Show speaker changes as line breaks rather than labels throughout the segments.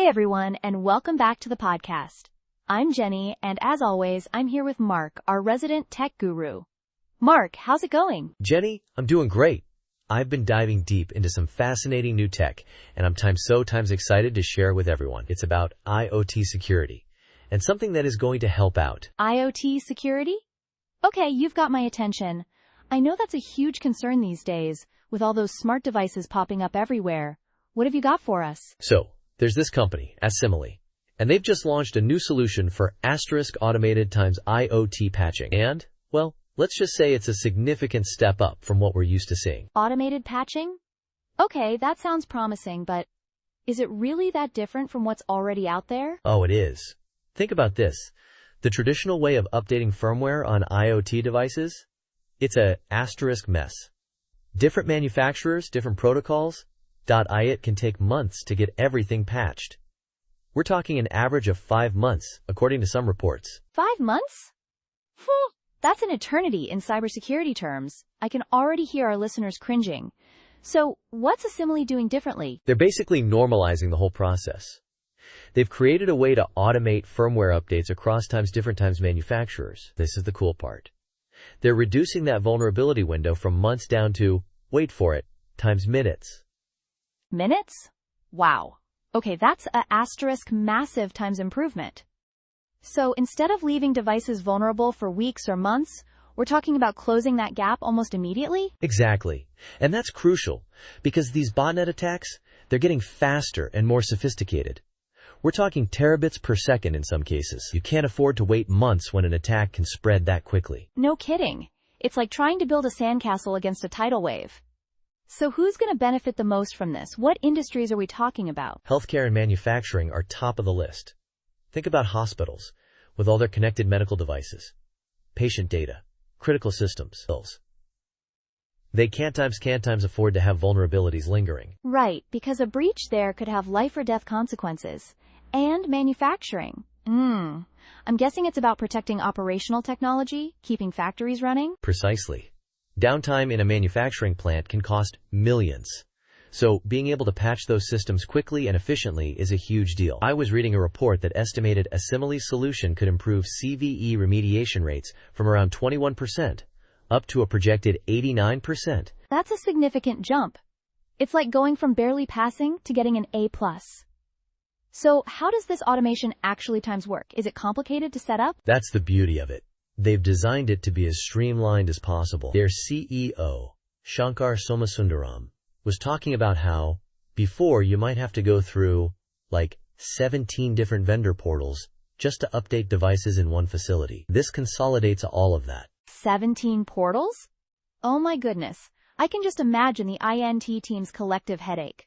everyone, and welcome back to the podcast. I'm Jenny, and as always, I'm here with Mark, our resident tech guru. Mark, how's it going?
Jenny, I'm doing great. I've been diving deep into some fascinating new tech, and I'm times excited to share it with everyone. It's about IoT security, and something that is going to help out.
IoT security? Okay, you've got my attention. I know that's a huge concern these days, with all those smart devices popping up everywhere. What have you got for us?
So, there's this company, Asimily, and they've just launched a new solution for automated times IoT patching. And, well, let's just say it's a significant step up from what we're used to seeing.
Automated patching? Okay, that sounds promising, but is it really that different from what's already out there?
Oh, it is. Think about this. The traditional way of updating firmware on IoT devices? It's a asterisk mess. Different manufacturers, different protocols. It can take months to get everything patched. We're talking an average of 5 months, according to some reports.
5 months? That's an eternity in cybersecurity terms. I can already hear our listeners cringing. So, what's Asimily doing differently?
They're basically normalizing the whole process. They've created a way to automate firmware updates across different manufacturers. This is the cool part. They're reducing that vulnerability window from months down to, wait for it, times minutes.
Minutes? Wow. Okay, that's a asterisk massive times improvement. So instead of leaving devices vulnerable for weeks or months, we're talking about closing that gap almost immediately?
Exactly. And that's crucial, because these botnet attacks, they're getting faster and more sophisticated. We're talking terabits per second in some cases. You can't afford to wait months when an attack can spread that quickly.
No kidding. It's like trying to build a sandcastle against a tidal wave. So who's going to benefit the most from this? What industries are we talking about?
Healthcare and manufacturing are top of the list. Think about hospitals, with all their connected medical devices, patient data, critical systems. They can't afford to have vulnerabilities lingering.
Right, because a breach there could have life or death consequences. And manufacturing. I'm guessing it's about protecting operational technology, keeping factories running?
Precisely. Downtime in a manufacturing plant can cost millions. So, being able to patch those systems quickly and efficiently is a huge deal. I was reading a report that estimated Asimily's solution could improve CVE remediation rates from around 21% up to a projected 89%.
That's a significant jump. It's like going from barely passing to getting an A+. So, how does this automation actually work? Is it complicated to set up?
That's the beauty of it. They've designed it to be as streamlined as possible. Their CEO, Shankar Somasundaram, was talking about how, before you might have to go through, 17 different vendor portals just to update devices in one facility. This consolidates all of that.
17 portals? Oh my goodness. I can just imagine the INT team's collective headache.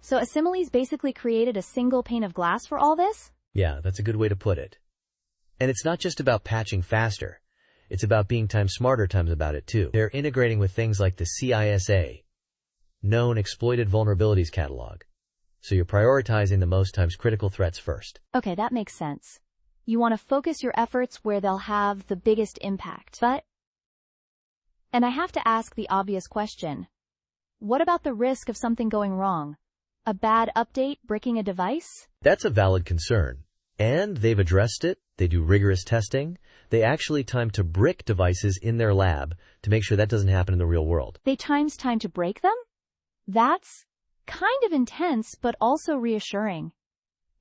So Asimily's basically created a single pane of glass for all this?
Yeah, that's a good way to put it. And it's not just about patching faster. It's about being smarter about it too. They're integrating with things like the CISA, Known Exploited Vulnerabilities Catalog. So you're prioritizing the most critical threats first.
Okay, that makes sense. You want to focus your efforts where they'll have the biggest impact. And I have to ask the obvious question. What about the risk of something going wrong? A bad update bricking a device?
That's a valid concern. And they've addressed it. They do rigorous testing. They actually time to brick devices in their lab to make sure that doesn't happen in the real world.
They time to break them? That's kind of intense, but also reassuring.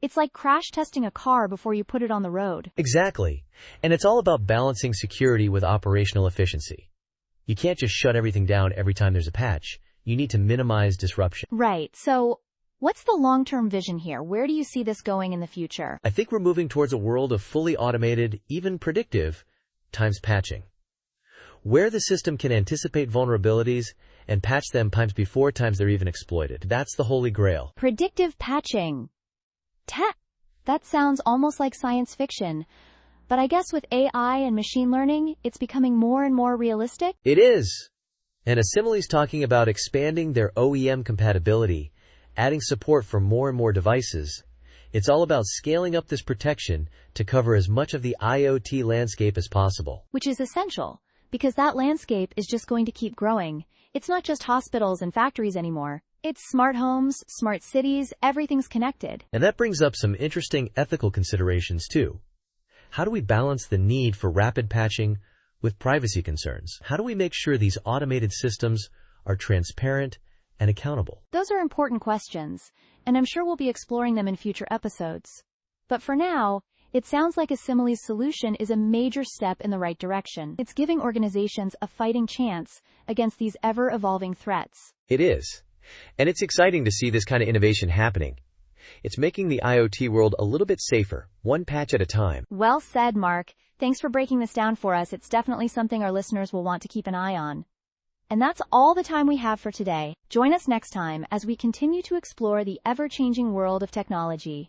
It's like crash testing a car before you put it on the road.
Exactly. And it's all about balancing security with operational efficiency. You can't just shut everything down every time there's a patch. You need to minimize disruption.
Right. So, what's the long-term vision here? Where do you see this going in the future?
I think we're moving towards a world of fully automated, even predictive, patching, where the system can anticipate vulnerabilities and patch them before they're even exploited. That's the holy grail.
Predictive patching. That sounds almost like science fiction. But I guess with AI and machine learning, it's becoming more and more realistic?
It is. And Asimily's talking about expanding their OEM compatibility, adding support for more and more devices. It's all about scaling up this protection to cover as much of the IoT landscape as possible.
Which is essential, because that landscape is just going to keep growing. It's not just hospitals and factories anymore. It's smart homes, smart cities, everything's connected.
And that brings up some interesting ethical considerations too. How do we balance the need for rapid patching with privacy concerns? How do we make sure these automated systems are transparent and accountable?
Those are important questions, and I'm sure we'll be exploring them in future episodes. But for now, it sounds like Asimily's solution is a major step in the right direction. It's giving organizations a fighting chance against these ever-evolving threats.
It is. And it's exciting to see this kind of innovation happening. It's making the IoT world a little bit safer, one patch at a time.
Well said, Mark. Thanks for breaking this down for us. It's definitely something our listeners will want to keep an eye on. And that's all the time we have for today. Join us next time as we continue to explore the ever-changing world of technology.